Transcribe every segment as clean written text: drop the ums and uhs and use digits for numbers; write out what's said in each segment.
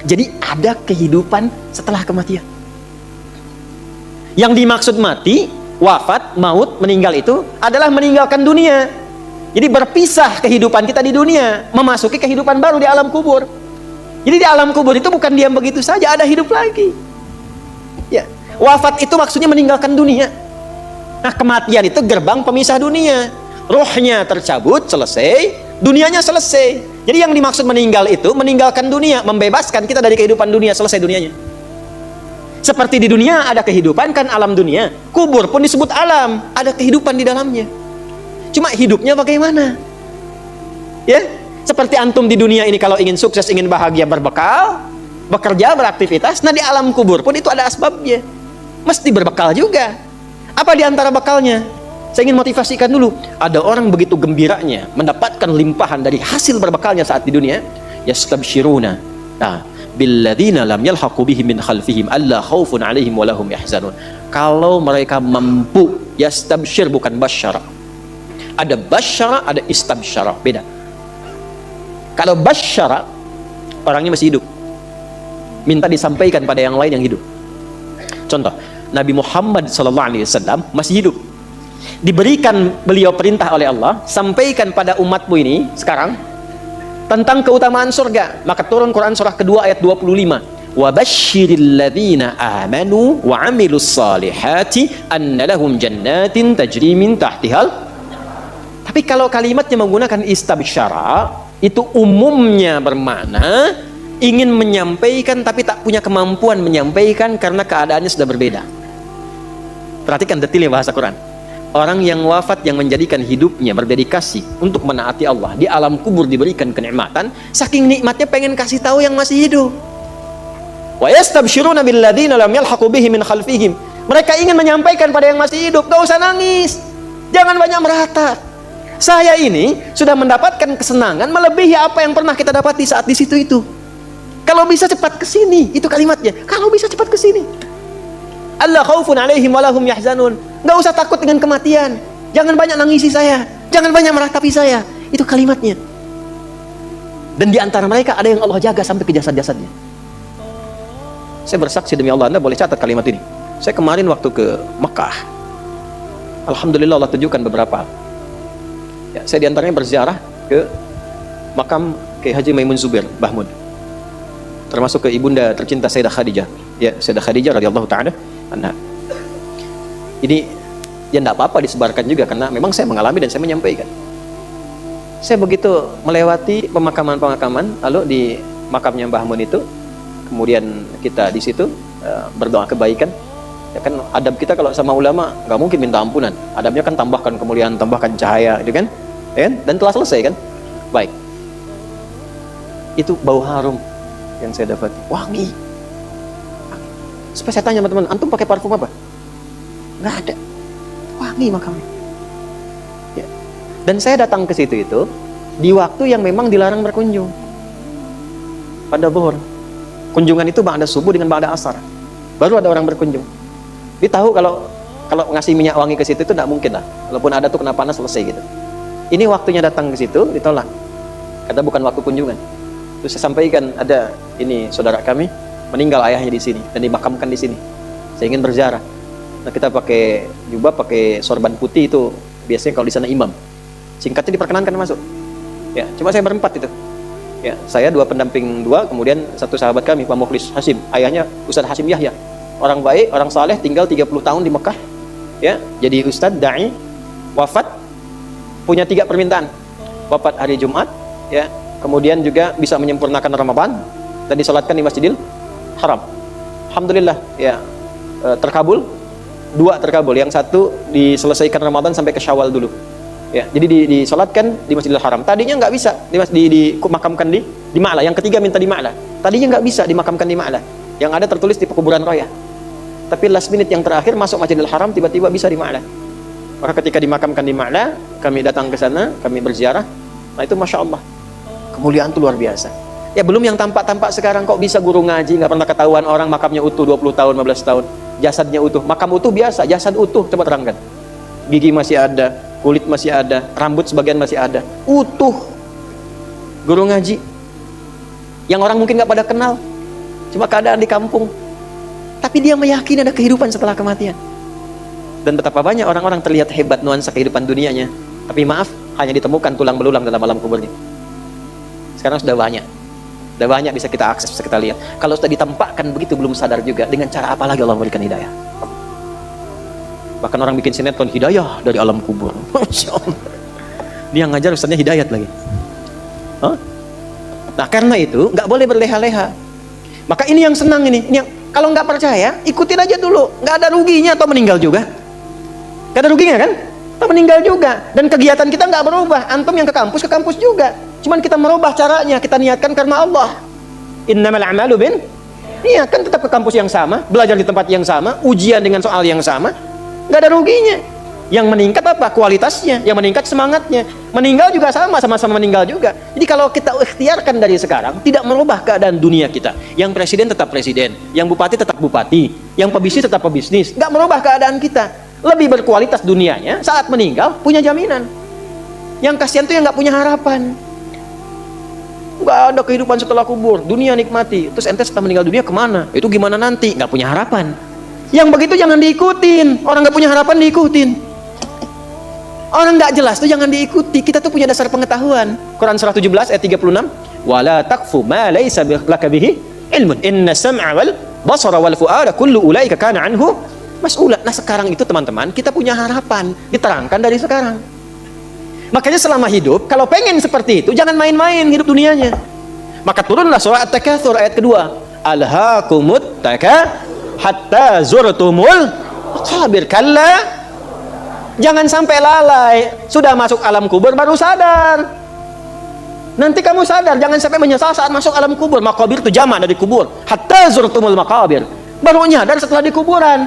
Jadi ada kehidupan setelah kematian. Yang dimaksud mati, wafat, maut, meninggal itu adalah meninggalkan dunia. Jadi berpisah kehidupan kita di dunia, memasuki kehidupan baru di alam kubur. Jadi di alam kubur itu bukan diam begitu saja, ada hidup lagi. Ya, wafat itu maksudnya meninggalkan dunia. Nah, kematian itu gerbang pemisah dunia. Rohnya tercabut, selesai, dunianya selesai. Jadi yang dimaksud meninggal itu meninggalkan dunia, membebaskan kita dari kehidupan dunia, selesai dunianya. Seperti di dunia ada kehidupan kan, alam dunia. Kubur pun disebut alam, ada kehidupan di dalamnya. Cuma hidupnya bagaimana? Ya, seperti antum di dunia ini kalau ingin sukses, ingin bahagia, berbekal, bekerja, beraktivitas. Nah, di alam kubur pun itu ada asbabnya. Mesti berbekal juga. Apa di antara bekalnya? Saya ingin motivasikan dulu. Ada orang begitu gembiranya mendapatkan limpahan dari hasil berbekalnya saat di dunia. Yastabshiruna. Nah, billadzina lam yalhaqu bihim min khalfihim alla khaufun 'alaihim wa lahum yahzanun. Kalau mereka mampu, yastabshir bukan basyara. Ada basyara, ada istabsyara, beda. Kalau basyara, orangnya masih hidup, minta disampaikan pada yang lain yang hidup. Contoh, Nabi Muhammad SAW masih hidup, diberikan beliau perintah oleh Allah, sampaikan pada umatmu ini sekarang tentang keutamaan surga. Maka turun Quran surah kedua ayat 25, wa basyiril ladzina amanu wa amilus salihati anna lahum jannatin tajri min tahtihal. Tapi kalau kalimatnya menggunakan istabsyara, itu umumnya bermakna ingin menyampaikan tapi tak punya kemampuan menyampaikan karena keadaannya sudah berbeda. Perhatikan detailnya bahasa Quran. Orang yang wafat yang menjadikan hidupnya berdedikasi untuk menaati Allah, di alam kubur diberikan kenikmatan, saking nikmatnya pengen kasih tahu yang masih hidup. Wa yastabsyiruna billadzina lam yalhaqu bihim min khalfihim. Mereka ingin menyampaikan pada yang masih hidup, gak usah nangis, jangan banyak meratap. Saya ini sudah mendapatkan kesenangan melebihi apa yang pernah kita dapati saat di situ itu. Kalau bisa cepat ke sini, itu kalimatnya. Kalau bisa cepat ke sini. Allah khaufun 'alaihim wa lahum yahzanun. Enggak usah takut dengan kematian. Jangan banyak nangisi saya, jangan banyak meratapi saya. Itu kalimatnya. Dan di antara mereka ada yang Allah jaga sampai ke jasad-jasadnya. Saya bersaksi demi Allah, Anda boleh catat kalimat ini. Saya kemarin waktu ke Mekah, alhamdulillah Allah tunjukkan beberapa. Ya, saya diantaranya berziarah ke makam Kiai Haji Maimun Zubair Bahmud, termasuk ke ibunda tercinta Sayyidah Khadijah. Ya, Sayyidah Khadijah radhiyallahu taala anha. Ini ya enggak apa-apa disebarkan juga karena memang saya mengalami dan saya menyampaikan. Saya begitu melewati pemakaman-pemakaman, lalu di makamnya Mbah Mun itu, kemudian kita di situ berdoa kebaikan. Ya kan adab kita kalau sama ulama nggak mungkin minta ampunan. Adabnya kan tambahkan kemuliaan, tambahkan cahaya, gitu kan? Ya kan? Dan telah selesai kan? Baik. Itu bau harum yang saya dapat, wangi. Supaya saya tanya teman-teman, antum pakai parfum apa? Nggak ada. Wangi makamnya. Ya. Dan saya datang ke situ itu di waktu yang memang dilarang berkunjung. Pada zuhur. Kunjungan itu ba'da subuh dengan ba'da asar. Baru ada orang berkunjung. Dia tahu kalau ngasih minyak wangi ke situ itu tidak mungkin lah. Walaupun ada tuh kena panas selesai gitu. Ini waktunya datang ke situ ditolak. Kata bukan waktu kunjungan. Terus saya sampaikan ada ini saudara kami meninggal ayahnya di sini dan dimakamkan di sini. Saya ingin berziarah. Nah, kita pakai jubah, pakai sorban putih itu biasanya kalau di sana imam. Singkatnya diperkenankan masuk. Ya, cuma saya berempat itu. Ya, saya dua pendamping dua, kemudian satu sahabat kami Pak Mukhlis Hasim, ayahnya Ustaz Hasim Yahya. Orang baik, orang saleh, tinggal 30 tahun di Mekah. Ya, jadi ustaz, dai, wafat, punya 3 permintaan. Wafat hari Jumat, ya, kemudian juga bisa menyempurnakan Ramadan dan disolatkan di Masjidil Haram. Alhamdulillah, ya, terkabul. 2 terkabul, yang 1 diselesaikan Ramadan sampai ke Syawal dulu. Ya, jadi disolatkan di Masjidil Haram. Tadinya nggak bisa dimakamkan di Ma'la. Yang ketiga minta di Ma'la. Tadinya nggak bisa dimakamkan di Ma'la. Yang ada tertulis di pekuburan Raya. Tapi last minute yang terakhir masuk Masjidil Haram tiba-tiba bisa di Ma'la. Maka ketika dimakamkan di Ma'la, kami datang ke sana, kami berziarah. Nah itu Masya Allah, kemuliaan itu luar biasa. Ya belum yang tampak-tampak sekarang, kok bisa guru ngaji nggak pernah ketahuan orang makamnya utuh 20 tahun, 15 tahun, jasadnya utuh. Makam utuh biasa, jasad utuh, coba terangkan. Gigi masih ada, kulit masih ada, rambut sebagian masih ada, utuh. Guru ngaji yang orang mungkin nggak pada kenal, Cuma keadaan di kampung. Tapi dia meyakini ada kehidupan setelah kematian. Dan betapa banyak orang-orang terlihat hebat nuansa kehidupan dunianya. Tapi maaf, hanya ditemukan tulang belulang dalam alam kuburnya. Sekarang sudah banyak. Sudah banyak bisa kita akses, bisa kita lihat. Kalau sudah ditampakkan begitu belum sadar juga. Dengan cara apa lagi Allah memberikan hidayah? Bahkan orang bikin sinetron hidayah dari alam kubur. Masya Allah. Dia ngajar ustaznya hidayat lagi. Hah? Nah karena itu nggak boleh berleha-leha. Maka ini yang senang ini yang kalau nggak percaya ikutin aja dulu, nggak ada ruginya atau meninggal juga. Nggak ada ruginya kan? Atau meninggal juga. Dan kegiatan kita nggak berubah. Antum yang ke kampus juga. Cuman kita merubah caranya, kita niatkan karena Allah. Innamal a'malu bin niat, kan tetap ke kampus yang sama, belajar di tempat yang sama, ujian dengan soal yang sama, nggak ada ruginya. Yang meningkat apa? Kualitasnya. Yang meningkat semangatnya. Meninggal juga sama-sama meninggal juga. Jadi kalau kita ikhtiarkan dari sekarang, tidak merubah keadaan dunia kita. Yang presiden tetap presiden, yang bupati tetap bupati, yang pebisnis tetap pebisnis. Nggak merubah keadaan kita. Lebih berkualitas dunianya, saat meninggal punya jaminan. Yang kasihan tuh yang nggak punya harapan. Nggak ada kehidupan setelah kubur, dunia nikmati. Terus ente setelah meninggal dunia kemana? Itu gimana nanti? Nggak punya harapan. Yang begitu jangan diikutin. Orang nggak punya harapan diikutin. Orang nggak jelas tuh jangan diikuti. Kita tuh punya dasar pengetahuan. Quran surah 17 ayat 36. Wala taqfu ma laysa laka bihi ilmun. Inna sam'a wal basara wal fu'ada kullu ulaika kana anhu mas'ula. Nah sekarang itu teman-teman kita punya harapan. Diterangkan dari sekarang. Makanya selama hidup kalau pengen seperti itu jangan main-main hidup dunianya. Maka turunlah surah At-Takatsur ayat kedua. Alhaakumut takatsur hatta zurtumul maqabir. Kalla. Jangan sampai lalai, sudah masuk alam kubur baru sadar. Nanti kamu sadar, jangan sampai menyesal saat masuk alam kubur. Maqabir itu jamak dari kubur. Hatta zurtumul maqabir. Baru nyadar setelah di kuburan.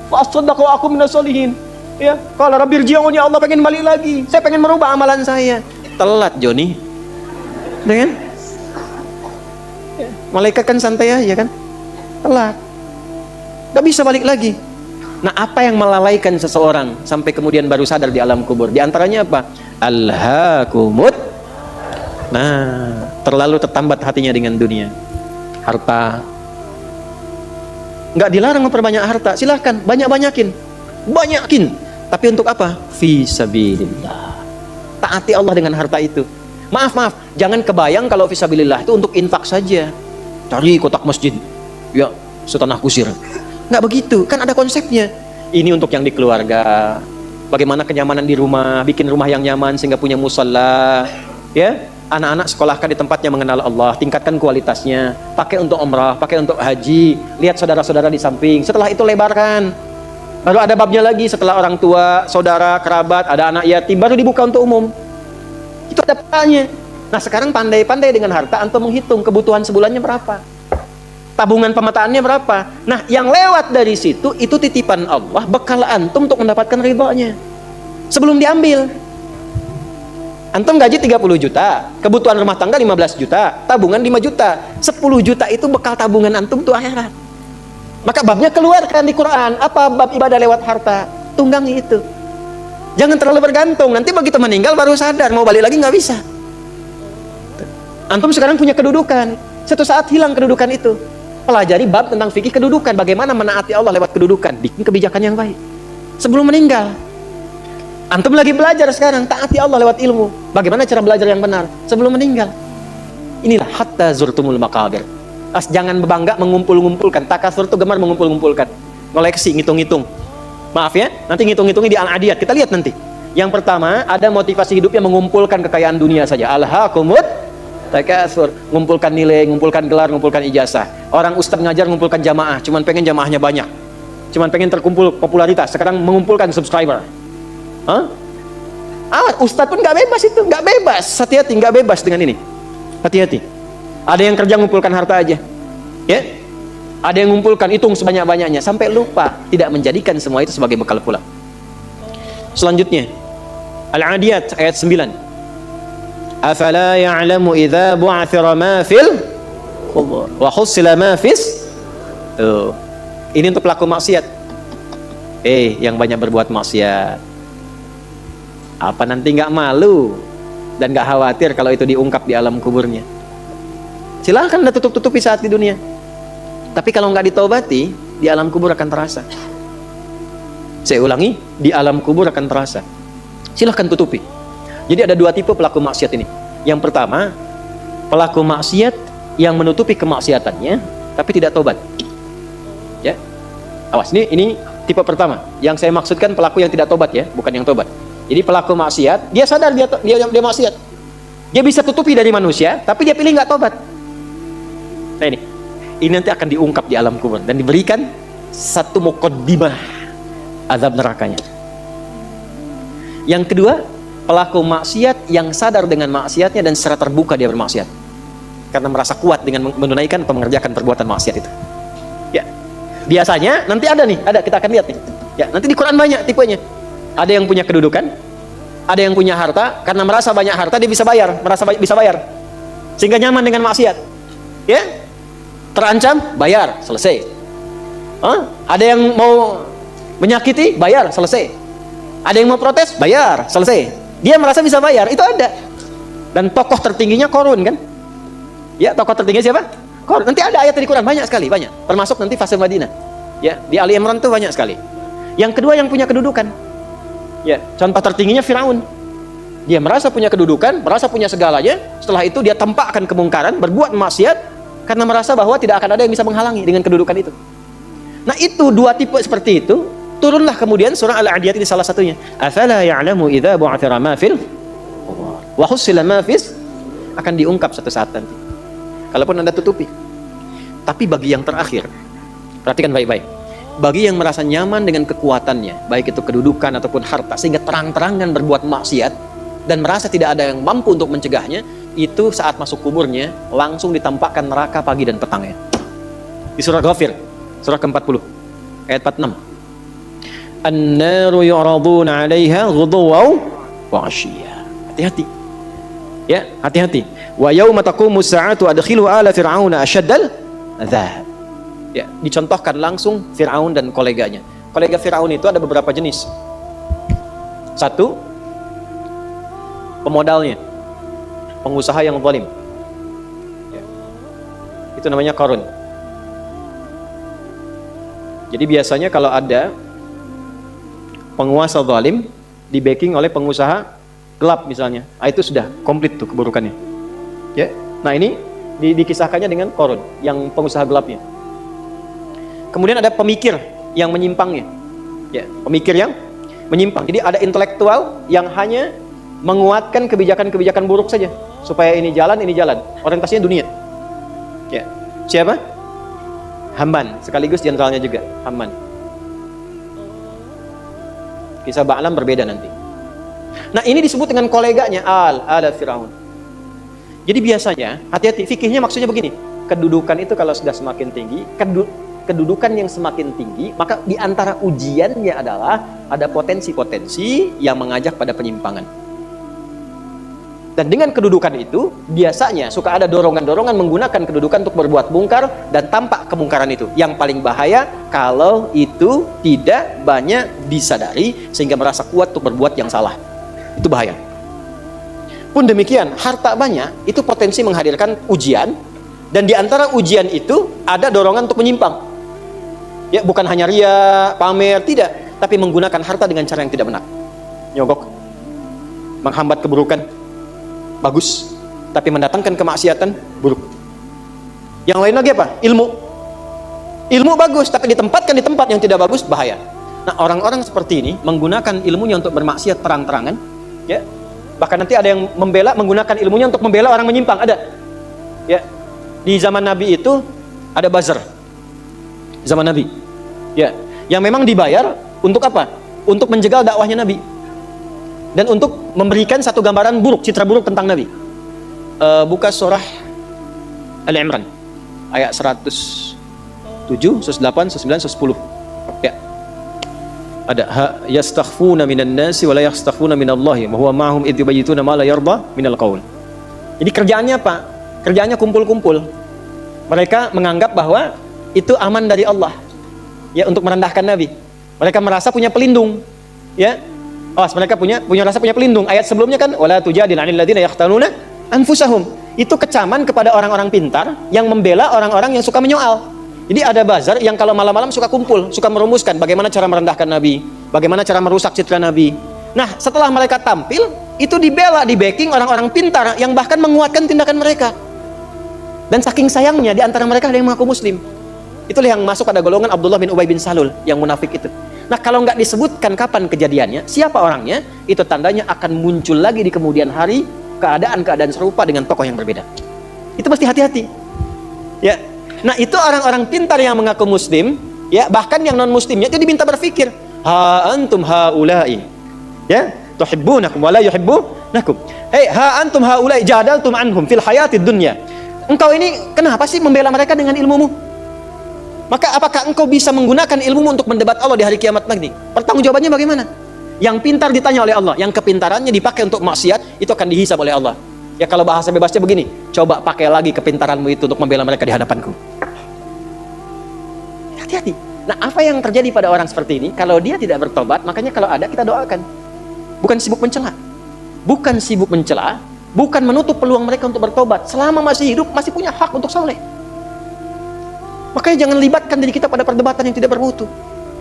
Wa asaddaqu aku minas solihin. Ya, kalau Rabbi rji'un, ya Allah pengen balik lagi. Saya pengen merubah amalan saya. Telat Joni. Dengan malaikat kan santai aja kan? Telat. Gak bisa balik lagi. Nah, apa yang melalaikan seseorang sampai kemudian baru sadar di alam kubur? Di antaranya apa? Alhaakumut. Nah, terlalu tertambat hatinya dengan dunia. Harta. Nggak dilarang memperbanyak harta, silahkan banyakin. Tapi untuk apa? Fi sabilillah. Taati Allah dengan harta itu. Maaf, jangan kebayang kalau fi sabilillah itu untuk infak saja. Cari kotak masjid. Ya, setanah kusir. Nggak begitu, kan ada konsepnya. Ini untuk yang di keluarga, bagaimana kenyamanan di rumah, bikin rumah yang nyaman sehingga punya musalla, ya. Anak-anak sekolahkan di tempatnya mengenal Allah, tingkatkan kualitasnya, pakai untuk umrah, pakai untuk haji, lihat saudara-saudara di samping. Setelah itu lebarkan. Baru ada babnya lagi setelah orang tua, saudara, kerabat, ada anak yatim, baru dibuka untuk umum. Itu ada petanya. Nah sekarang pandai-pandai dengan harta, antum menghitung kebutuhan sebulannya berapa. Tabungan pemetaannya berapa? Nah, yang lewat dari situ itu titipan Allah, bekal antum untuk mendapatkan ridhonya. Sebelum diambil. Antum gaji 30 juta, kebutuhan rumah tangga 15 juta, tabungan 5 juta. 10 juta itu bekal tabungan antum tuh akhirat. Maka babnya keluarkan di Quran. Apa bab ibadah lewat harta? Tunggangi itu. Jangan terlalu bergantung. Nanti begitu meninggal baru sadar, mau balik lagi nggak bisa. Antum sekarang punya kedudukan. Suatu saat hilang kedudukan itu. Pelajari bab tentang fikih kedudukan, bagaimana menaati Allah lewat kedudukan, bikin kebijakan yang baik sebelum meninggal. Antum lagi belajar sekarang, taati Allah lewat ilmu, bagaimana cara belajar yang benar sebelum meninggal. Inilah hatta zurtumul maqabir. Jangan bangga mengumpul-ngumpulkan. Takatsur itu gemar mengumpul-ngumpulkan, koleksi, ngitung-ngitung. Maaf ya, nanti ngitung-ngitungnya di Al-Adiyat, kita lihat nanti. Yang pertama, ada motivasi hidupnya mengumpulkan kekayaan dunia saja. Alhaakumut takatsur, ngumpulkan nilai, ngumpulkan gelar, ngumpulkan ijazah. Orang ustadz ngajar ngumpulkan jamaah, cuman pengen jamaahnya banyak, cuman pengen terkumpul popularitas. Sekarang mengumpulkan subscriber. Ustadz pun nggak bebas itu, nggak bebas. Hati-hati, nggak bebas dengan ini. Hati-hati. Ada yang kerja ngumpulkan harta aja, ya. Ada yang ngumpulkan, hitung sebanyak-banyaknya sampai lupa, tidak menjadikan semua itu sebagai bekal pulang. Selanjutnya, Al-Adiyat ayat 9. Afala ya'lamu idza bu'athira ma fil qubur wa husila ma fis. Tuh. Ini untuk pelaku maksiat. Yang banyak berbuat maksiat. Apa nanti nggak malu dan nggak khawatir kalau itu diungkap di alam kuburnya? Silahkan anda tutup-tutupi saat di dunia. Tapi kalau nggak ditobati, di alam kubur akan terasa. Saya ulangi, di alam kubur akan terasa. Silahkan tutupi. Jadi ada dua tipe pelaku maksiat ini. Yang pertama, pelaku maksiat yang menutupi kemaksiatannya, tapi tidak tobat. Ya, awas, ini tipe pertama. Yang saya maksudkan pelaku yang tidak tobat ya, bukan yang tobat. Jadi pelaku maksiat, dia sadar dia maksiat. Dia bisa tutupi dari manusia, tapi dia pilih nggak tobat. Nah ini nanti akan diungkap di alam kubur dan diberikan satu muqaddimah azab nerakanya. Yang kedua, pelaku maksiat yang sadar dengan maksiatnya dan secara terbuka dia bermaksiat karena merasa kuat dengan menunaikan atau mengerjakan perbuatan maksiat itu. Ya, biasanya nanti ada kita akan lihat nih. Ya, nanti di Quran banyak tipenya. Ada yang punya kedudukan, ada yang punya harta, karena merasa banyak harta dia bisa bayar, sehingga nyaman dengan maksiat. Ya, terancam, bayar, selesai. Ada yang mau menyakiti, bayar, selesai. Ada yang mau protes, bayar, selesai. Dia merasa bisa bayar, itu ada. Dan tokoh tertingginya Qarun kan? Ya, tokoh tertingginya siapa? Qarun. Nanti ada ayat di Quran banyak sekali, banyak. Termasuk nanti fase Madinah. Ya, di Ali Imran tuh banyak sekali. Yang kedua yang punya kedudukan. Ya, contoh tertingginya Firaun. Dia merasa punya kedudukan, merasa punya segalanya. Setelah itu dia tampakkan kemungkaran, berbuat maksiat karena merasa bahwa tidak akan ada yang bisa menghalangi dengan kedudukan itu. Nah, itu dua tipe seperti itu. Turunlah kemudian surah Al-Adiyat ini salah satunya. Afala ya'lamu idza bu'athira ma fil wa husila ma fis, akan diungkap suatu saat nanti. Kalaupun Anda tutupi. Tapi bagi yang terakhir, perhatikan baik-baik. Bagi yang merasa nyaman dengan kekuatannya, baik itu kedudukan ataupun harta, sehingga terang-terangan berbuat maksiat dan merasa tidak ada yang mampu untuk mencegahnya, itu saat masuk kuburnya langsung ditampakkan neraka pagi dan petangnya. Di surah Ghafir, surah ke-40, ayat 46. An-naru yu'raduna 'alaiha ghuduwan wa 'ashiyya. Hati-hati. Ya, hati-hati. Wa yauma taqumus sa'atu adkhilu ala fir'auna asyaddal 'adzab. Ya, dicontohkan langsung Fir'aun dan koleganya. Kolega Fir'aun itu ada beberapa jenis. Satu, pemodalnya, pengusaha yang zalim. Ya. Itu namanya Qarun. Jadi biasanya kalau ada penguasa zalim di backing oleh pengusaha gelap misalnya, itu sudah komplit tuh keburukannya. Ya. Nah, ini dikisahkannya dengan Qarun yang pengusaha gelapnya. Kemudian ada pemikir yang menyimpangnya. Ya, pemikir yang menyimpang. Jadi ada intelektual yang hanya menguatkan kebijakan-kebijakan buruk saja supaya ini jalan. Orientasinya dunia. Ya. Siapa? Haman, sekaligus jenderalnya juga, Haman. Kisah Ba'lam berbeda nanti. Nah, ini disebut dengan koleganya ala Firaun. Jadi biasanya, hati-hati, fikihnya maksudnya begini. Kedudukan itu kalau sudah semakin tinggi, kedudukan yang semakin tinggi, maka di antara ujiannya adalah ada potensi-potensi yang mengajak pada penyimpangan. Dan dengan kedudukan itu, biasanya suka ada dorongan-dorongan menggunakan kedudukan untuk berbuat mungkar dan tampak kemungkaran itu. Yang paling bahaya kalau itu tidak banyak disadari sehingga merasa kuat untuk berbuat yang salah. Itu bahaya. Pun demikian, harta banyak itu potensi menghadirkan ujian, dan di antara ujian itu ada dorongan untuk menyimpang. Ya, bukan hanya ria, pamer, tidak, tapi menggunakan harta dengan cara yang tidak benar. Nyogok, menghambat keburukan, bagus, tapi mendatangkan kemaksiatan, buruk. Yang lain lagi apa? Ilmu bagus, tapi ditempatkan di tempat yang tidak bagus, bahaya. Nah, orang-orang seperti ini menggunakan ilmunya untuk bermaksiat terang-terangan, ya. Bahkan nanti ada yang menggunakan ilmunya untuk membela orang menyimpang, ada. Ya. Di zaman Nabi itu ada buzzer. Zaman Nabi. Ya, yang memang dibayar untuk apa? Untuk menjegal dakwahnya Nabi. Dan untuk memberikan satu gambaran buruk, citra buruk tentang Nabi. Buka surah Al-Imran ayat 107, 108, 109, 110. Ya. Ada yastakhfuna minan nasi wa la yastakhfuna minallahi wa huwa ma'hum idh yubayyituna ma la yarda minal qaul. Jadi kerjaannya apa? Kerjaannya kumpul-kumpul. Mereka menganggap bahwa itu aman dari Allah. Ya, untuk merendahkan Nabi. Mereka merasa punya pelindung. Ya. Mereka punya rasa punya pelindung. Ayat sebelumnya kan wala tujadil 'anil ladzina yahtanuna anfusahum. Itu kecaman kepada orang-orang pintar yang membela orang-orang yang suka menyoal. Jadi ada bazar yang kalau malam-malam suka kumpul, suka merumuskan bagaimana cara merendahkan Nabi, bagaimana cara merusak citra Nabi. Nah, setelah mereka tampil, itu dibela, di backing orang-orang pintar yang bahkan menguatkan tindakan mereka. Dan saking sayangnya di antara mereka ada yang mengaku muslim. Itulah yang masuk pada golongan Abdullah bin Ubay bin Salul yang munafik itu. Nah, kalau nggak disebutkan kapan kejadiannya, siapa orangnya, itu tandanya akan muncul lagi di kemudian hari keadaan-keadaan serupa dengan tokoh yang berbeda. Itu mesti hati-hati. Ya. Nah, itu orang-orang pintar yang mengaku muslim, ya, bahkan yang non muslimnya itu diminta berpikir, ha antum haula'i, ya, tuhibbunakum wa la yuhibbunakum. Hei, ha antum haula'i jadaltum anhum fil hayatid dunya. Engkau ini kenapa sih membela mereka dengan ilmumu? Maka apakah engkau bisa menggunakan ilmumu untuk mendebat Allah di hari kiamat nanti? Pertanggungjawabannya bagaimana? Yang pintar ditanya oleh Allah, yang kepintarannya dipakai untuk maksiat, itu akan dihisab oleh Allah. Ya, kalau bahasa bebasnya begini, coba pakai lagi kepintaranmu itu untuk membela mereka di hadapanku. Hati-hati. Nah, apa yang terjadi pada orang seperti ini? Kalau dia tidak bertobat, makanya kalau ada kita doakan. Bukan sibuk mencela. Bukan sibuk mencela, bukan menutup peluang mereka untuk bertobat. Selama masih hidup, masih punya hak untuk saleh. Makanya jangan libatkan diri kita pada perdebatan yang tidak bermutu.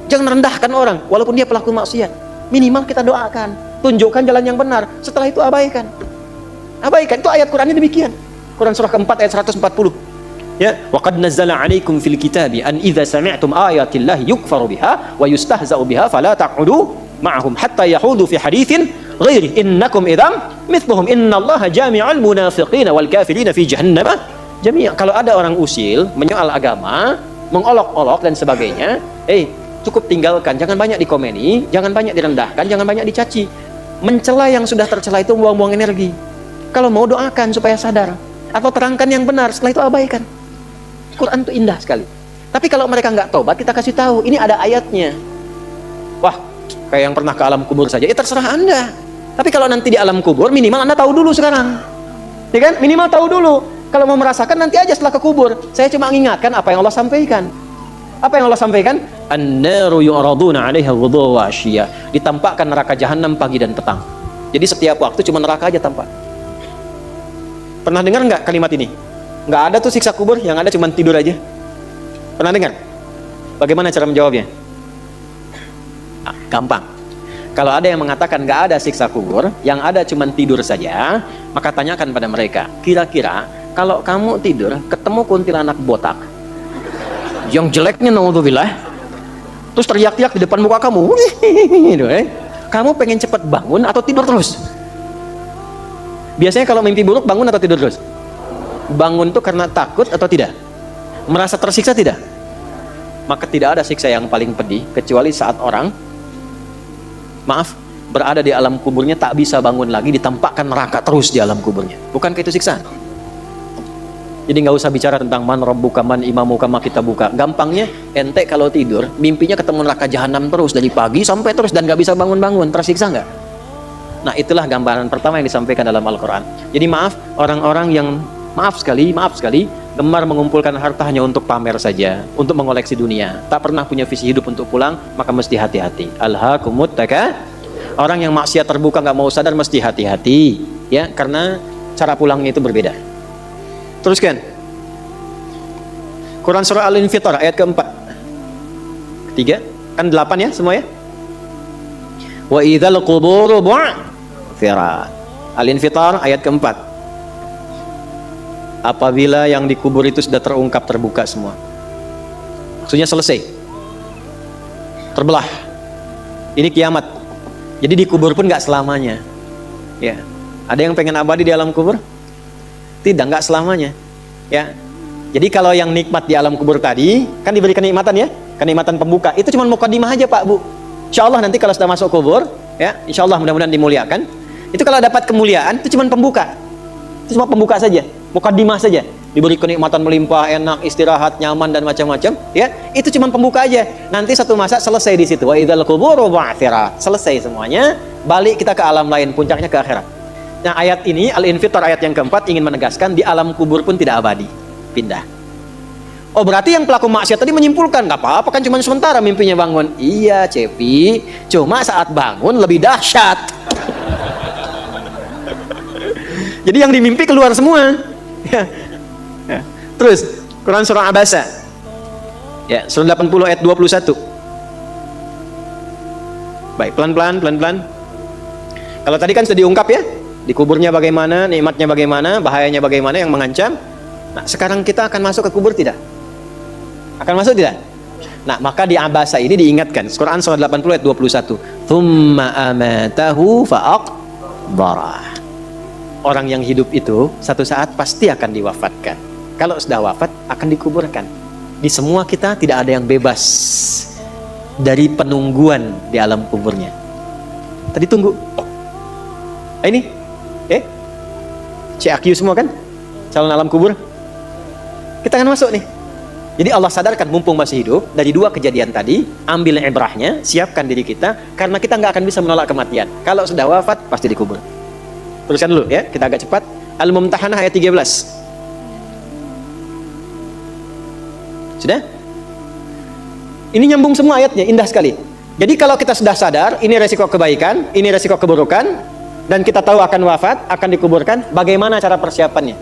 Jangan rendahkan orang, walaupun dia pelaku maksiat. Minimal kita doakan, tunjukkan jalan yang benar. Setelah itu abaikan. Abaikan, itu ayat Qurannya demikian. Quran surah keempat ayat 140. Ya, wa qad nazzala 'alaikum fil kitabi an idza sami'tum ayatillahi yukfaru biha wa yustahza'u biha fala taq'udu ma'ahum hatta yahudu fi haditsin ghairi innakum idzam mithluhum innallaha jami'ul munafiqina wal kafirina fi jahannam jami'a. Kalau ada orang usil menyoal agama, mengolok-olok dan sebagainya, cukup tinggalkan, jangan banyak dikomeni, jangan banyak direndahkan, jangan banyak dicaci. Mencela yang sudah tercela itu buang-buang energi. Kalau mau doakan supaya sadar, atau terangkan yang benar, setelah itu abaikan. Quran itu indah sekali. Tapi kalau mereka nggak tobat, kita kasih tahu, ini ada ayatnya. Wah, kayak yang pernah ke alam kubur saja, terserah Anda. Tapi kalau nanti di alam kubur, minimal Anda tahu dulu sekarang. Ya kan? Minimal tahu dulu. Kalau mau merasakan, nanti aja setelah ke kubur. Saya cuma mengingatkan apa yang Allah sampaikan. Apa yang Allah sampaikan? An-naru yu'raduna 'alaiha ghudwan wa 'ashiyya. Ditampakkan neraka jahanam pagi dan petang. Jadi setiap waktu cuma neraka aja tampak. Pernah dengar nggak kalimat ini? Nggak ada tuh siksa kubur, yang ada cuma tidur aja. Pernah dengar? Bagaimana cara menjawabnya? Gampang. Kalau ada yang mengatakan nggak ada siksa kubur, yang ada cuma tidur saja, maka tanyakan pada mereka, kira-kira kalau kamu tidur ketemu kuntilanak botak yang jeleknya naudzubillah, terus teriak-teriak di depan muka kamu, kamu pengen cepat bangun atau tidur terus? Biasanya kalau mimpi buruk bangun atau tidur terus? Bangun tuh karena takut atau tidak? Merasa tersiksa tidak? Maka tidak ada siksa yang paling pedih kecuali saat orang, maaf, berada di alam kuburnya tak bisa bangun lagi, ditampakkan neraka terus di alam kuburnya. Bukankah itu siksaan? Jadi nggak usah bicara tentang man rabbuka man imamuka ma kita buka. Gampangnya ente kalau tidur mimpinya ketemu neraka jahanam terus dari pagi sampai terus dan nggak bisa bangun-bangun, tersiksa nggak? Nah, itulah gambaran pertama yang disampaikan dalam Al-Quran. Jadi maaf, orang-orang yang maaf sekali gemar mengumpulkan harta hanya untuk pamer saja, untuk mengoleksi dunia, tak pernah punya visi hidup untuk pulang, maka mesti hati-hati. Alhaakumut takatsur. Orang yang maksiat terbuka nggak mau sadar mesti hati-hati, ya, karena cara pulangnya itu berbeda. Teruskan. Quran surah Al-Infitar ayat keempat. Ketiga, kan 8 ya semua ya. Wa idzal quburu bu'thirat. Al-Infitar ayat keempat. Apabila yang dikubur itu sudah terungkap, terbuka semua, maksudnya selesai, terbelah, ini kiamat. Jadi dikubur pun nggak selamanya, ya. Ada yang pengen abadi di alam kubur? Tidak, nggak selamanya, ya. Jadi kalau yang nikmat di alam kubur tadi kan diberi kenikmatan ya, kenikmatan pembuka, itu cuma mukadimah aja Pak Bu. Insya Allah nanti kalau sudah masuk kubur, ya, Insya Allah mudah-mudahan dimuliakan. Itu kalau dapat kemuliaan itu cuma pembuka, itu cuma pembuka saja. Mukadimah saja, diberi kenikmatan melimpah, enak, istirahat, nyaman dan macam-macam, ya. Itu cuma pembuka aja. Nanti satu masa selesai di situ. Wa idzal quburu bu'thirat. Selesai semuanya, balik kita ke alam lain, puncaknya ke akhirat. Nah, ayat ini Al-Infitar ayat yang keempat ingin menegaskan di alam kubur pun tidak abadi, pindah. Oh, berarti yang pelaku maksiat tadi menyimpulkan nggak apa-apa kan cuma sementara mimpinya bangun. Iya, Cepi, cuma saat bangun lebih dahsyat. Jadi yang dimimpi keluar semua. Ya. Terus Quran surah Abasa Ya, surah 80 ayat 21. Baik, pelan-pelan. Kalau tadi kan sudah diungkap ya, di kuburnya bagaimana, nikmatnya bagaimana, bahayanya bagaimana yang mengancam. Nah, sekarang kita akan masuk ke kubur tidak? Akan masuk tidak? Nah, maka di abasa ini diingatkan. Quran surah 80 ayat 21. Tsumma amatahu fa'aqbarah. Orang yang hidup itu satu saat pasti akan diwafatkan. Kalau sudah wafat akan dikuburkan. Di semua kita tidak ada yang bebas dari penungguan di alam kuburnya. Tadi tunggu. Ini CAQ semua kan? Calon alam kubur. Kita akan masuk nih. Jadi Allah sadarkan mumpung masih hidup, dari dua kejadian tadi, ambil ibrahnya, siapkan diri kita, karena kita nggak akan bisa menolak kematian. Kalau sudah wafat, pasti dikubur. Teruskan dulu ya, kita agak cepat. Al-Mumtahanah ayat 13. Sudah? Ini nyambung semua ayatnya, indah sekali. Jadi kalau kita sudah sadar, ini resiko kebaikan, ini resiko keburukan, dan kita tahu akan wafat, akan dikuburkan, bagaimana cara persiapannya?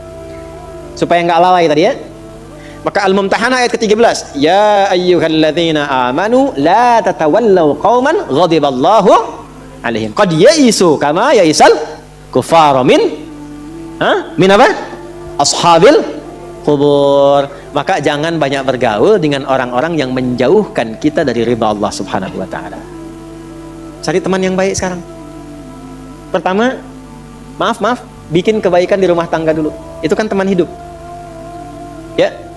Supaya nggak lalai tadi ya. Maka Al-Mumtahanah ayat ke-13. Ya ayyuhalladzina amanu la tatawallaw qauman ghadiballahu alaihim. Qad ya'isu kama ya'isal kufaru min apa? Ashabil kubur. Maka jangan banyak bergaul dengan orang-orang yang menjauhkan kita dari ridha Allah Subhanahu wa taala. Cari teman yang baik sekarang. Pertama, maaf, bikin kebaikan di rumah tangga dulu. Itu kan teman hidup. Ya.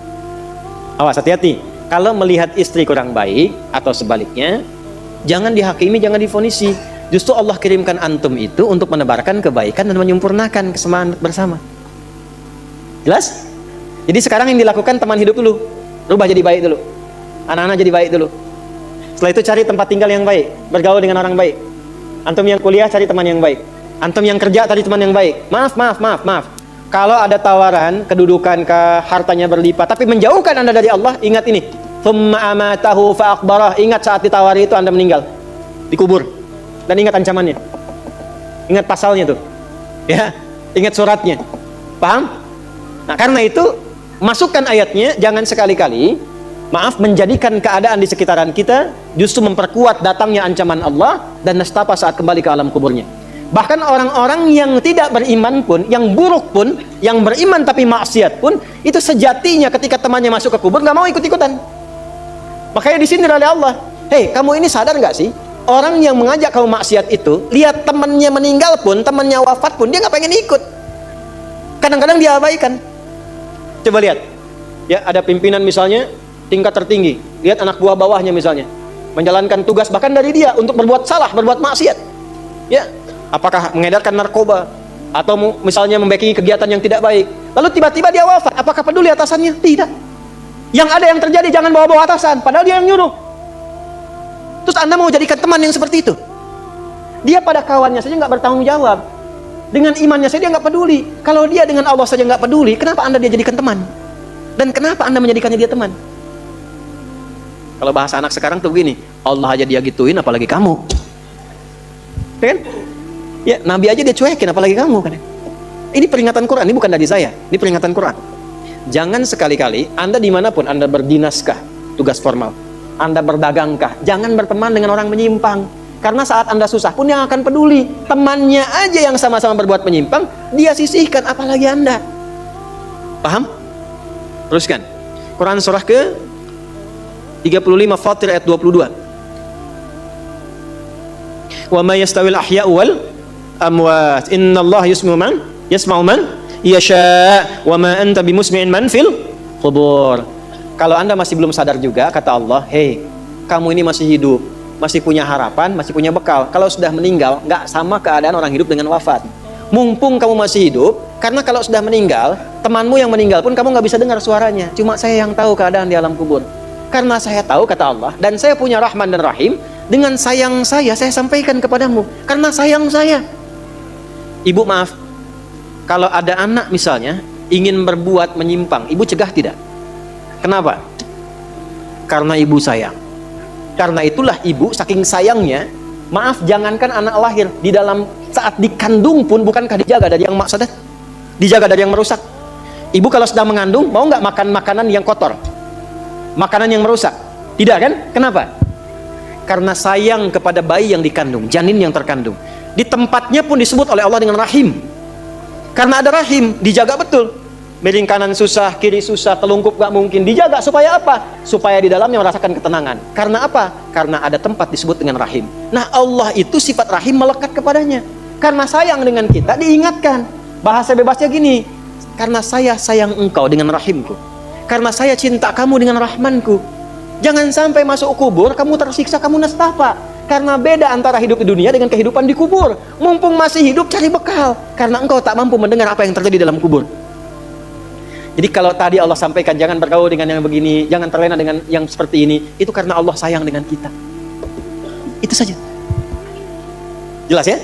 Awas, hati-hati. Kalau melihat istri kurang baik atau sebaliknya, jangan dihakimi, jangan difonisi. Justru Allah kirimkan antum itu untuk menebarkan kebaikan dan menyempurnakan kesemaan bersama. Jelas? Jadi sekarang yang dilakukan teman hidup dulu. Rubah jadi baik dulu. Anak-anak jadi baik dulu. Setelah itu cari tempat tinggal yang baik, bergaul dengan orang baik. Antum yang kuliah cari teman yang baik. Antum yang kerja cari teman yang baik. Maaf. Kalau ada tawaran, kedudukan hartanya berlipat, tapi menjauhkan Anda dari Allah, ingat ini. Tsumma amatahu fa'aqbarah. Ingat saat ditawari itu Anda meninggal. Dikubur. Dan ingat ancamannya. Ingat pasalnya tuh. Ya, ingat suratnya. Paham? Nah, karena itu masukkan ayatnya, jangan sekali-kali menjadikan keadaan di sekitaran kita justru memperkuat datangnya ancaman Allah dan nestapa saat kembali ke alam kuburnya. Bahkan orang-orang yang tidak beriman pun, yang buruk pun, yang beriman tapi maksiat pun, itu sejatinya ketika temannya masuk ke kubur nggak mau ikut-ikutan. Makanya di sini oleh Allah, hei, kamu ini sadar nggak sih? Orang yang mengajak kamu maksiat itu, lihat temannya meninggal pun, temannya wafat pun, dia nggak pengen ikut. Kadang-kadang dia abaikan. Coba lihat, ya ada pimpinan misalnya tingkat tertinggi, lihat anak buah bawahnya misalnya menjalankan tugas bahkan dari dia untuk berbuat salah, berbuat maksiat. Ya. Apakah mengedarkan narkoba atau misalnya membackingi kegiatan yang tidak baik, lalu tiba-tiba dia wafat, apakah peduli atasannya? Tidak. Yang ada yang terjadi, jangan bawa-bawa atasan, padahal dia yang nyuruh. Terus Anda mau jadikan teman yang seperti itu? Dia pada kawannya saja nggak bertanggung jawab, dengan imannya saja dia nggak peduli. Kalau dia dengan Allah saja nggak peduli, kenapa Anda dia jadikan teman? Dan kenapa Anda menjadikannya dia teman? Kalau bahasa anak sekarang tuh begini, Allah aja dia gituin, apalagi kamu, kan? Ya, Nabi aja dia cuekin, apalagi kamu kan. Ini peringatan Quran, ini bukan dari saya, ini peringatan Quran. Jangan sekali-kali Anda dimanapun, Anda berdinaskah, tugas formal, Anda berdagangkah, jangan berteman dengan orang menyimpang. Karena saat Anda susah pun yang akan peduli. Temannya aja yang sama-sama berbuat menyimpang, dia sisihkan, apalagi Anda. Paham? Teruskan. Quran surah ke 35 Fatir ayat 22. Wa ma yastawil ahya'u wal amwat innallaha yasma'u man yasha wa ma anta bimusmi'in man fil qubur. Kalau Anda masih belum sadar juga, kata Allah, hei, kamu ini masih hidup, masih punya harapan, masih punya bekal. Kalau sudah meninggal, nggak sama keadaan orang hidup dengan wafat. Mumpung kamu masih hidup, karena kalau sudah meninggal, temanmu yang meninggal pun kamu nggak bisa dengar suaranya. Cuma saya yang tahu keadaan di alam kubur. Karena saya tahu, kata Allah, dan saya punya Rahman dan Rahim, dengan sayang saya sampaikan kepadamu. Karena sayang saya. Ibu maaf, kalau ada anak misalnya ingin berbuat menyimpang, ibu cegah tidak? Kenapa? Karena ibu sayang. Karena itulah ibu saking sayangnya, maaf, jangankan anak lahir, di dalam saat dikandung pun bukankah dijaga dari yang maksadat? Dijaga dari yang merusak. Ibu kalau sedang mengandung, mau nggak makan makanan yang kotor? makanan yang merusak. Tidak kan? Kenapa? Karena sayang kepada bayi yang dikandung, janin yang terkandung. Di tempatnya pun disebut oleh Allah dengan rahim. Karena ada rahim, dijaga betul. Miring kanan susah, kiri susah, telungkup gak mungkin. Dijaga supaya apa? Supaya di dalamnya merasakan ketenangan. Karena apa? Karena ada tempat disebut dengan rahim. Nah, Allah itu sifat rahim melekat kepadanya. Karena sayang dengan kita, diingatkan. Bahasa bebasnya gini, karena saya sayang engkau dengan rahimku. Karena saya cinta kamu dengan rahmanku. Jangan sampai masuk kubur, kamu tersiksa, kamu nestapa. Karena beda antara hidup di dunia dengan kehidupan di kubur. Mumpung masih hidup, cari bekal. Karena engkau tak mampu mendengar apa yang terjadi dalam kubur. Jadi kalau tadi Allah sampaikan jangan bergaul dengan yang begini, jangan terlena dengan yang seperti ini, itu karena Allah sayang dengan kita. Itu saja. Jelas ya?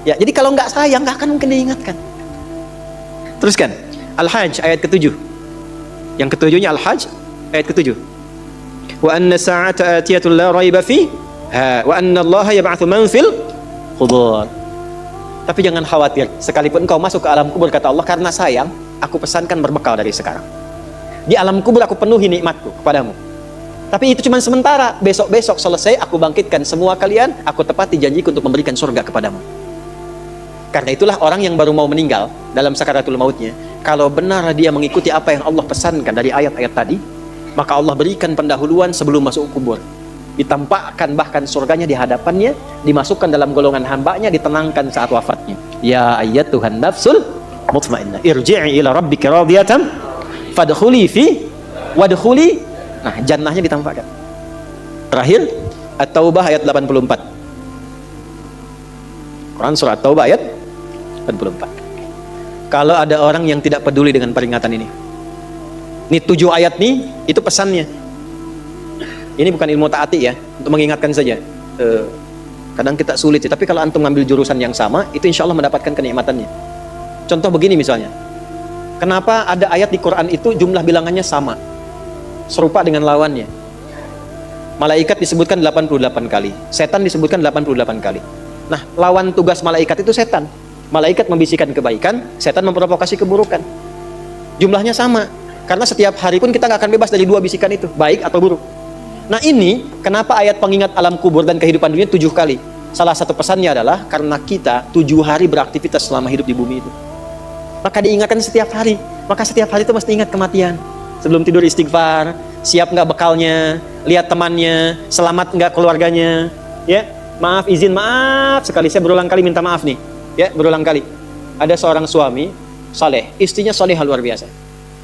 Ya, jadi kalau nggak sayang nggak akan mungkin diingatkan. Teruskan. Al-Hajj ayat ke-7. Yang ketujuhnya Al-Hajj ayat ke-7. Wa anna sa'ata atiyatun la raiba fiha wa anna Allah yab'atsu man fil qubur. Tapi jangan khawatir, sekalipun engkau masuk ke alam kubur kata Allah, karena sayang aku pesankan berbekal dari sekarang. Di alam kubur aku penuhi nikmatku kepadamu. Tapi itu cuma sementara. Besok-besok selesai aku bangkitkan semua kalian. Aku tepati janjiku untuk memberikan surga kepadamu. Karena itulah orang yang baru mau meninggal dalam sakaratul mautnya, kalau benar dia mengikuti apa yang Allah pesankan dari ayat-ayat tadi, maka Allah berikan pendahuluan sebelum masuk kubur. Ditampakkan bahkan surganya di hadapannya, dimasukkan dalam golongan hambanya, ditenangkan saat wafatnya. Ya ayyatuhan nafsul mutmainnah irji'i ila rabbika radiyatan fadkhuli fi wadkhuli. Nah, jannahnya ditampakkan. Terakhir At-Taubah ayat 84. Quran surah At-Taubah ayat 84. Kalau ada orang yang tidak peduli dengan peringatan ini 7 ayat nih, itu pesannya. Ini bukan ilmu ta'ati ya, untuk mengingatkan saja. Kadang kita sulit sih, tapi kalau antum ngambil jurusan yang sama, itu insya Allah mendapatkan kenikmatannya. Contoh begini misalnya, kenapa ada ayat di Quran itu jumlah bilangannya sama, serupa dengan lawannya? Malaikat disebutkan 88 kali, setan disebutkan 88 kali. Nah, lawan tugas malaikat itu setan. Malaikat membisikkan kebaikan, setan memprovokasi keburukan. Jumlahnya sama, karena setiap hari pun kita nggak akan bebas dari 2 bisikan itu, baik atau buruk. Nah, ini kenapa ayat pengingat alam kubur dan kehidupan dunia 7 kali. Salah satu pesannya adalah karena kita 7 hari beraktivitas selama hidup di bumi itu, maka diingatkan setiap hari. Maka setiap hari itu mesti ingat kematian. Sebelum tidur istighfar, siap nggak bekalnya, lihat temannya, selamat nggak keluarganya, ya, maaf, izin, maaf sekali, saya berulang kali minta maaf nih, ya, berulang kali. Ada seorang suami saleh, istrinya salehah luar biasa.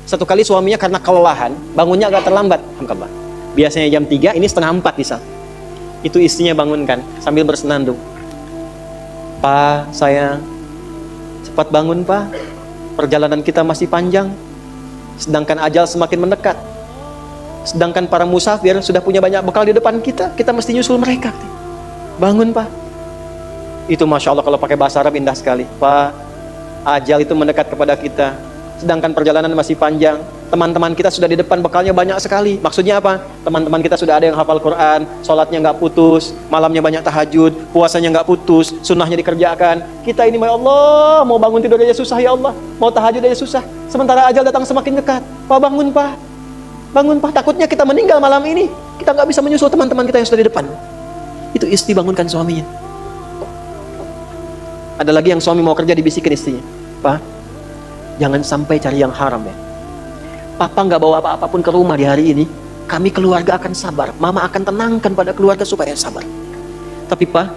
Satu kali suaminya karena kelelahan, bangunnya agak terlambat, alhamdulillah. Biasanya jam 3, ini setengah 4 misal. Itu istrinya bangunkan sambil bersenandung. Pak, sayang, cepat bangun Pak, perjalanan kita masih panjang, sedangkan ajal semakin mendekat. Sedangkan para musafir sudah punya banyak bekal di depan kita, kita mesti nyusul mereka. Bangun Pak. Itu Masya Allah, kalau pakai bahasa Arab indah sekali. Pak, ajal itu mendekat kepada kita, sedangkan perjalanan masih panjang. Teman-teman kita sudah di depan, bekalnya banyak sekali. Maksudnya apa? Teman-teman kita sudah ada yang hafal Quran, sholatnya nggak putus, malamnya banyak tahajud, puasanya nggak putus, sunnahnya dikerjakan. Kita ini, ya Allah, mau bangun tidur aja susah ya Allah, mau tahajud aja susah. Sementara ajal datang semakin dekat. Pak, bangun Pak, bangun Pak. Takutnya kita meninggal malam ini, kita nggak bisa menyusul teman-teman kita yang sudah di depan. Itu istri bangunkan suaminya. Ada lagi yang suami mau kerja, dibisikin istrinya, Pak, jangan sampai cari yang haram ya. Papa nggak bawa apa-apapun ke rumah di hari ini, kami keluarga akan sabar. Mama akan tenangkan pada keluarga supaya sabar. Tapi Pak,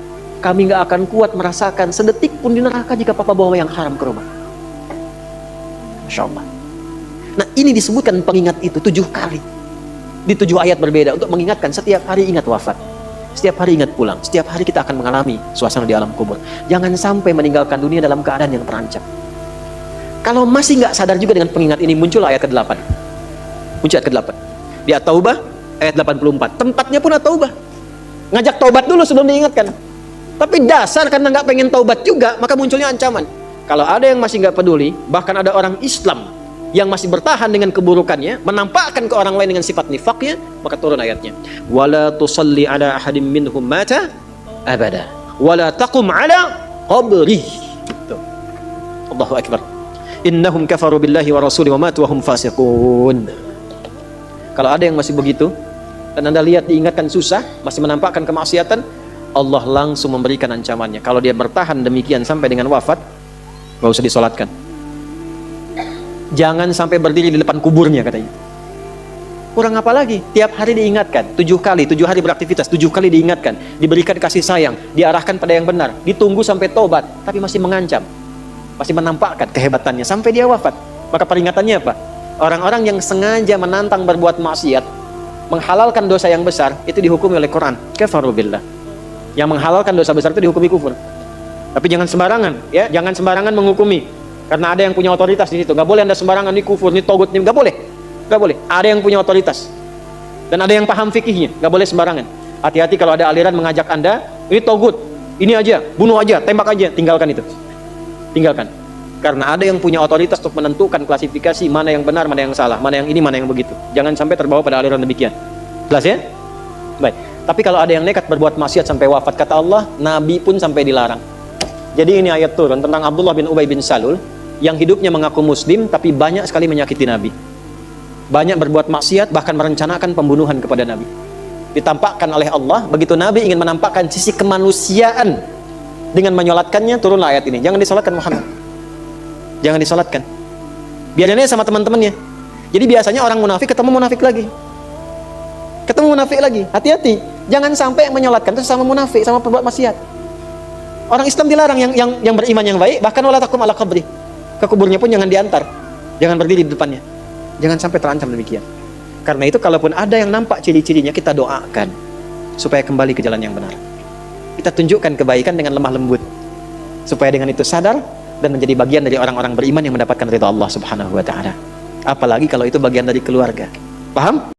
kami nggak akan kuat merasakan sedetik pun di neraka jika Papa bawa yang haram ke rumah. Masya Allah. Nah, ini disebutkan pengingat itu 7 kali. Di 7 ayat berbeda untuk mengingatkan setiap hari ingat wafat. Setiap hari ingat pulang. Setiap hari kita akan mengalami suasana di alam kubur. Jangan sampai meninggalkan dunia dalam keadaan yang terancam. Kalau masih nggak sadar juga dengan pengingat ini, muncul ayat ke-8. Muncul ayat ke-8. Di At-Taubah ayat 84. Tempatnya pun At-Taubah. Ngajak taubat dulu sebelum diingatkan. Tapi dasar karena nggak pengen taubat juga, maka munculnya ancaman. Kalau ada yang masih nggak peduli, bahkan ada orang Islam yang masih bertahan dengan keburukannya, menampakkan ke orang lain dengan sifat nifaknya, maka turun ayatnya. Wala tusalli ala ahadim minhum mata abada. Wala taqum ala qabri. Allahu Akbar. Innahum kafaru billahi wa rasuli wa matu wa hum fasiqun. Kalau ada yang masih begitu, dan Anda lihat diingatkan susah, masih menampakkan kemaksiatan, Allah langsung memberikan ancamannya. Kalau dia bertahan demikian sampai dengan wafat, gak usah disolatkan. Jangan sampai berdiri di depan kuburnya, katanya. Kurang apa lagi? Tiap hari diingatkan, 7 hari beraktivitas, 7 kali diingatkan, diberikan kasih sayang, diarahkan pada yang benar, ditunggu sampai tobat, tapi masih mengancam, masih menampakkan kehebatannya sampai dia wafat. Maka peringatannya apa? Orang-orang yang sengaja menantang berbuat maksiat, menghalalkan dosa yang besar, itu dihukumi oleh Quran. Kafaru billah. Yang menghalalkan dosa besar itu dihukumi kufur. Tapi jangan sembarangan, ya, jangan sembarangan menghukumi. Karena ada yang punya otoritas di situ. Nggak boleh Anda sembarangan, ini kufur, ini togut, ini nggak boleh. Nggak boleh. Ada yang punya otoritas. Dan ada yang paham fikihnya. Nggak boleh sembarangan. Hati-hati kalau ada aliran mengajak Anda, ini togut, ini aja, bunuh aja, tembak aja, tinggalkan itu. Tinggalkan. Karena ada yang punya otoritas untuk menentukan klasifikasi mana yang benar, mana yang salah, mana yang ini, mana yang begitu. Jangan sampai terbawa pada aliran demikian. Jelas ya? Baik. Tapi kalau ada yang nekat berbuat maksiat sampai wafat, kata Allah, Nabi pun sampai dilarang. Jadi ini ayat turun tentang Abdullah bin Ubay bin Salul yang hidupnya mengaku muslim tapi banyak sekali menyakiti Nabi. Banyak berbuat maksiat, bahkan merencanakan pembunuhan kepada Nabi. Ditampakkan oleh Allah, begitu Nabi ingin menampakkan sisi kemanusiaan dengan menyolatkannya, turunlah ayat ini. Jangan disolatkan Muhammad. Jangan disolatkan. Biarin aja sama teman-temannya. Jadi biasanya orang munafik ketemu munafik lagi. Ketemu munafik lagi. Hati-hati. Jangan sampai yang menyolatkan itu sama munafik, sama perbuat maksiat. Orang Islam dilarang yang beriman yang baik, bahkan wala taqum ala qabri. Ke kuburnya pun jangan diantar. Jangan berdiri di depannya. Jangan sampai terancam demikian. Karena itu kalaupun ada yang nampak ciri-cirinya, kita doakan supaya kembali ke jalan yang benar. Kita tunjukkan kebaikan dengan lemah lembut. Supaya dengan itu sadar dan menjadi bagian dari orang-orang beriman yang mendapatkan ridha Allah Subhanahu wa taala. Apalagi kalau itu bagian dari keluarga. Paham?